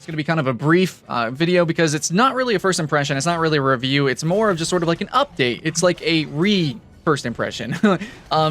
It's going to be kind of a brief video because it's not really a first impression. It's not really a review. It's more of just sort of like an update. It's like a first impression.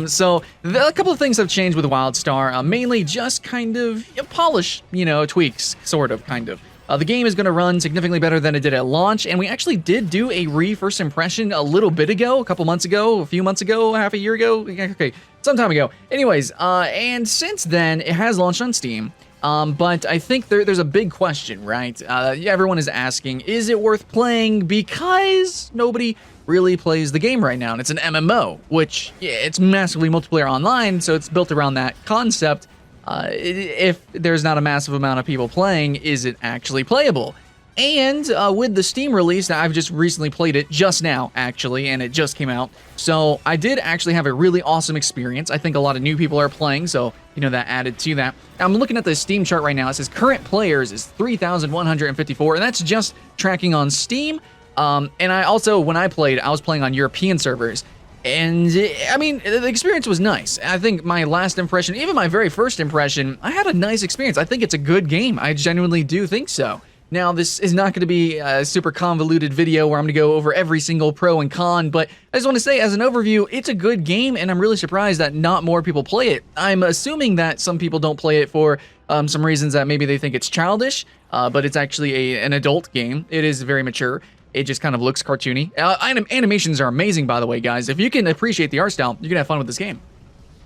So a couple of things have changed with WIldStar, mainly just kind of polish, tweaks, sort of, kind of. The game is going to run significantly better than it did at launch, and we actually did do a first impression a little bit ago, a couple months ago, a few months ago, half a year ago, okay, some time ago. Anyways, and since then, it has launched on Steam, but I think there's a big question, right? Everyone is asking, is it worth playing? Because nobody really plays the game right now, and it's an MMO, which, yeah, it's massively multiplayer online, so it's built around that concept. If there's not a massive amount of people playing, is it actually playable? And with the Steam release, I've just recently played it just now, actually, and it just came out. So I did actually have a really awesome experience. I think a lot of new people are playing, so, that added to that. I'm looking at the Steam chart right now. It says current players is 3,154, and that's just tracking on Steam. And I also, when I played, I was playing on European servers. And, I mean, the experience was nice. I think my last impression, even my very first impression, I had a nice experience. I think it's a good game. I genuinely do think so. Now, this is not going to be a super convoluted video where I'm going to go over every single pro and con, but I just want to say, as an overview, it's a good game, and I'm really surprised that not more people play it. I'm assuming that some people don't play it for some reasons that maybe they think it's childish, but it's actually an adult game. It is very mature. It just kind of looks cartoony. Animations are amazing, by the way, guys. If you can appreciate the art style, you can have fun with this game.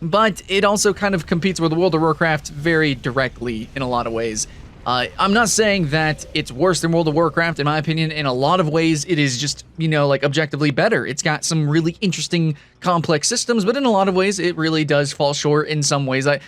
But it also kind of competes with World of Warcraft very directly in a lot of ways. I'm not saying that it's worse than World of Warcraft. In my opinion, in a lot of ways, it is just, like objectively better. It's got some really interesting, complex systems, but in a lot of ways, it really does fall short in some ways. A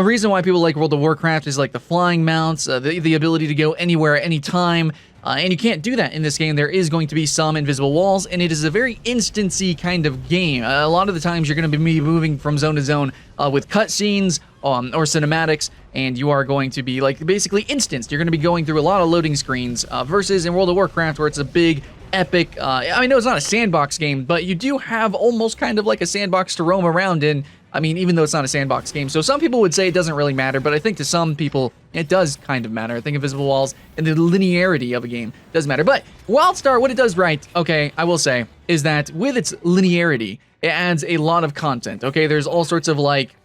reason why people like World of Warcraft is like the flying mounts, the ability to go anywhere at any time. And you can't do that in this game. There is going to be some invisible walls, and it is a very instancy kind of game. A lot of the times you're going to be moving from zone to zone with cutscenes or cinematics, and you are going to be like basically instanced. You're going to be going through a lot of loading screens versus in World of Warcraft where it's a big, epic, I know it's not a sandbox game, but you do have almost kind of like a sandbox to roam around in. I mean, even though it's not a sandbox game. So some people would say it doesn't really matter, but I think to some people, it does kind of matter. I think invisible walls and the linearity of a game does matter. But WIldStar, what it does right, okay, I will say, is that with its linearity, it adds a lot of content, okay? There's all sorts of, like,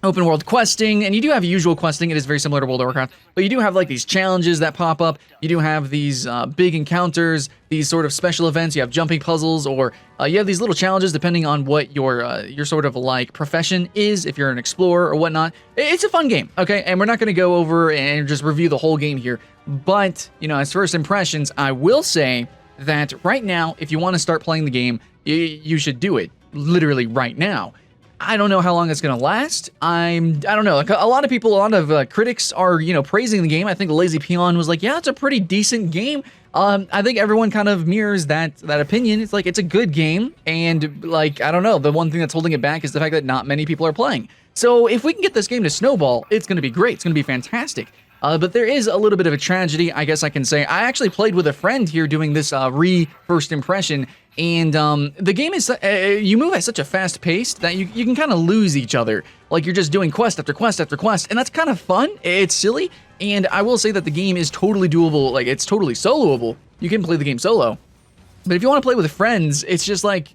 open world questing, and you do have usual questing. It is very similar to World of Warcraft, but you do have like these challenges that pop up. You do have these big encounters, these sort of special events. You have jumping puzzles, or you have these little challenges depending on what your sort of like profession is. If you're an explorer or whatnot, it's a fun game, okay? And we're not going to go over and just review the whole game here, but as first impressions, I will say that right now, if you want to start playing the game, you should do it literally right now. I don't know how long it's going to last. I don't know. Like a lot of people, a lot of critics are, praising the game. I think the Lazy Peon was like, yeah, it's a pretty decent game. I think everyone kind of mirrors that opinion. It's like, it's a good game. And like, I don't know. The one thing that's holding it back is the fact that not many people are playing. So if we can get this game to snowball, it's going to be great. It's going to be fantastic. But there is a little bit of a tragedy, I guess I can say. I actually played with a friend here doing this first impression, and the game is, you move at such a fast pace that you can kind of lose each other. Like you're just doing quest after quest after quest, and that's kind of fun. It's silly, and I will say that the game is totally doable. Like it's totally soloable. You can play the game solo. But if you want to play with friends, it's just like,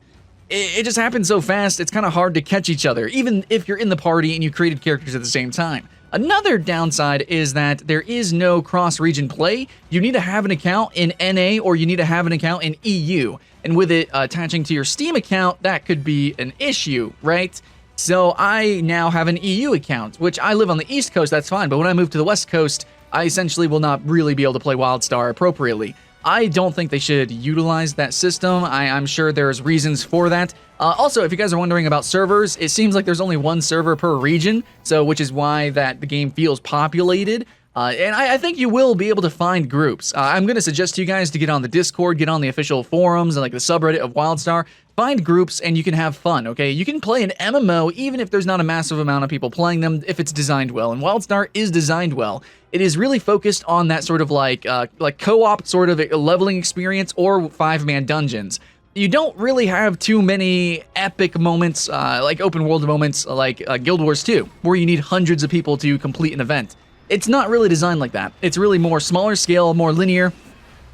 it just happens so fast, it's kind of hard to catch each other, even if you're in the party and you created characters at the same time. Another downside is that there is no cross-region play. You need to have an account in NA or you need to have an account in EU. And with it attaching to your Steam account, that could be an issue, right? So I now have an EU account, which I live on the East Coast, that's fine. But when I move to the West Coast, I essentially will not really be able to play WIldStar appropriately. I don't think they should utilize that system. I'm sure there's reasons for that. Also, if you guys are wondering about servers, it seems like there's only one server per region, so which is why that the game feels populated. And I think you will be able to find groups. I'm going to suggest to you guys to get on the Discord, get on the official forums and like the subreddit of WIldStar. Find groups and you can have fun, okay? You can play an MMO even if there's not a massive amount of people playing them if it's designed well. And WIldStar is designed well. It is really focused on that sort of like co-op sort of a leveling experience or 5-man dungeons. You don't really have too many epic moments, like open world moments like Guild Wars 2, where you need hundreds of people to complete an event. It's not really designed like that. It's really more smaller scale, more linear,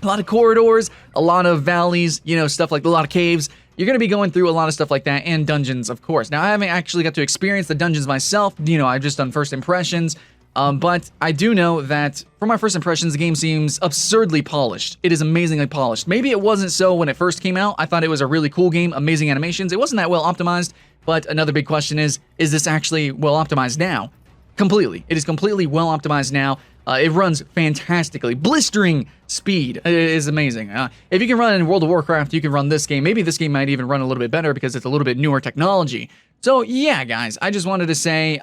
a lot of corridors, a lot of valleys, you know, stuff like a lot of caves. You're going to be going through a lot of stuff like that, and dungeons, of course. Now, I haven't actually got to experience the dungeons myself. You know, I've just done first impressions. But I do know that from my first impressions, the game seems absurdly polished. It is amazingly polished. Maybe it wasn't so when it first came out. I thought it was a really cool game, amazing animations. It wasn't that well optimized, but another big question is this actually well optimized now? Completely. It is completely well optimized now. It runs fantastically. Blistering speed. It is amazing. If you can run in World of Warcraft, you can run this game. Maybe this game might even run a little bit better because it's a little bit newer technology. So yeah, guys, I just wanted to say,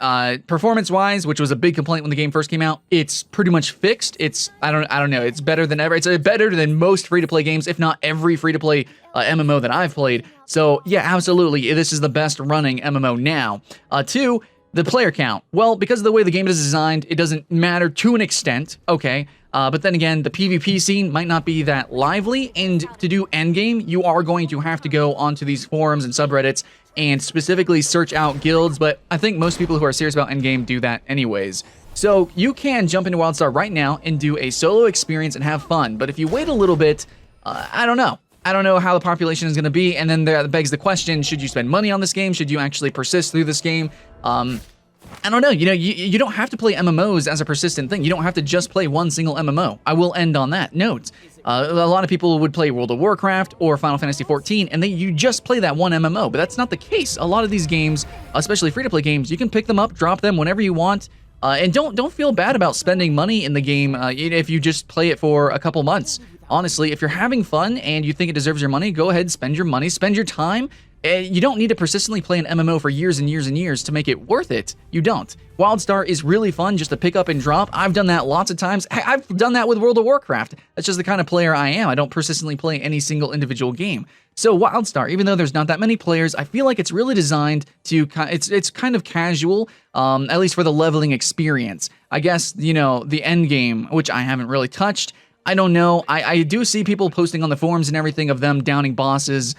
performance-wise, which was a big complaint when the game first came out, it's pretty much fixed. It's I don't know. It's better than ever. It's better than most free-to-play games, if not every free-to-play MMO that I've played. So yeah, absolutely, this is the best running MMO now. Two, the player count. Well, because of the way the game is designed, it doesn't matter to an extent. Okay. But then again, the PvP scene might not be that lively, and to do endgame, you are going to have to go onto these forums and subreddits and specifically search out guilds, but I think most people who are serious about endgame do that anyways. So you can jump into WIldStar right now and do a solo experience and have fun, but if you wait a little bit, I don't know. I don't know how the population is going to be, and then that begs the question, should you spend money on this game? Should you actually persist through this game? I don't know, you know, you don't have to play MMOs as a persistent thing. You don't have to just play one single MMO. I will end on that note. A lot of people would play World of Warcraft or Final Fantasy XIV, and you just play that one MMO, but that's not the case. A lot of these games, especially free-to-play games, you can pick them up, drop them whenever you want, and don't feel bad about spending money in the game if you just play it for a couple months. Honestly, if you're having fun and you think it deserves your money, go ahead, spend your money, spend your time. You don't need to persistently play an MMO for years and years and years to make it worth it. You don't. WIldStar is really fun just to pick up and drop. I've done that lots of times. I've done that with World of Warcraft. That's just the kind of player I am. I don't persistently play any single individual game. So WIldStar, even though there's not that many players, I feel like it's really designed to, it's kind of casual, at least for the leveling experience. I guess, you know, the end game, which I haven't really touched, I don't know. I do see people posting on the forums and everything of them downing bosses.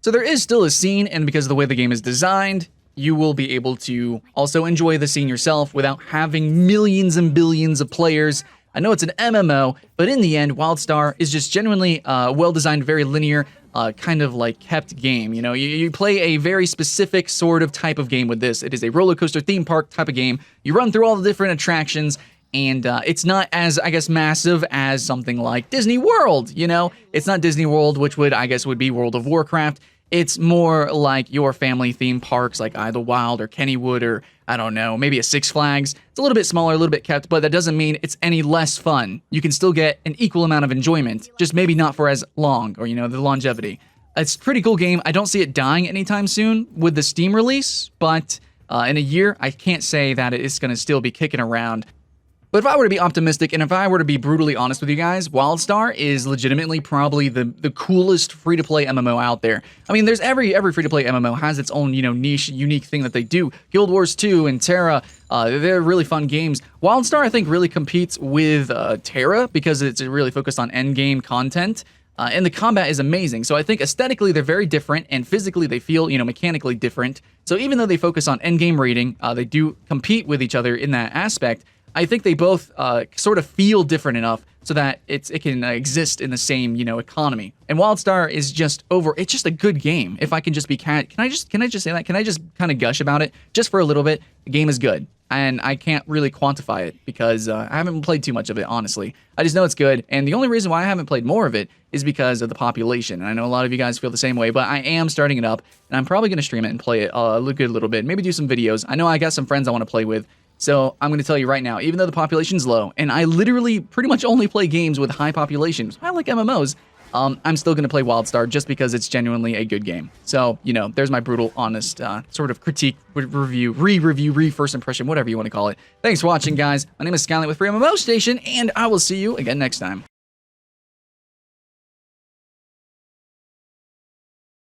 So there is still a scene, and because of the way the game is designed, you will be able to also enjoy the scene yourself without having millions and billions of players. I know it's an MMO, but in the end, WIldStar is just genuinely well-designed, very linear, kind of like kept game. You know, you play a very specific sort of type of game with this. It is a roller coaster theme park type of game. You run through all the different attractions, and it's not as, I guess, massive as something like Disney World, you know? It's not Disney World, which I guess would be World of Warcraft. It's more like your family theme parks like Idlewild or Kennywood or, I don't know, maybe a Six Flags. It's a little bit smaller, a little bit kept, but that doesn't mean it's any less fun. You can still get an equal amount of enjoyment, just maybe not for as long, or, you know, the longevity. It's a pretty cool game. I don't see it dying anytime soon with the Steam release, but in a year, I can't say that it's going to still be kicking around. But if I were to be optimistic, and if I were to be brutally honest with you guys, WIldStar is legitimately probably the coolest free-to-play MMO out there. I mean, there's every free-to-play MMO has its own, you know, niche, unique thing that they do. Guild Wars 2 and Terra, they're really fun games. WIldStar, I think, really competes with Terra because it's really focused on endgame content. And the combat is amazing. So I think aesthetically they're very different, and physically they feel, you know, mechanically different. So even though they focus on endgame rating, they do compete with each other in that aspect. I think they both sort of feel different enough so that it can exist in the same, you know, economy. And WIldStar is just it's just a good game. If I can just be can I just say that? Can I just kind of gush about it just for a little bit? The game is good, and I can't really quantify it because I haven't played too much of it, honestly. I just know it's good, and the only reason why I haven't played more of it is because of the population. And I know a lot of you guys feel the same way, but I am starting it up, and I'm probably going to stream it and play it a good little bit, maybe do some videos. I know I got some friends I want to play with. So I'm going to tell you right now, even though the population's low, and I literally pretty much only play games with high populations, I like MMOs, I'm still going to play WIldStar just because it's genuinely a good game. So, you know, there's my brutal, honest sort of critique, review, first impression, whatever you want to call it. Thanks for watching, guys. My name is Skyline with FreeMMOStation, and I will see you again next time.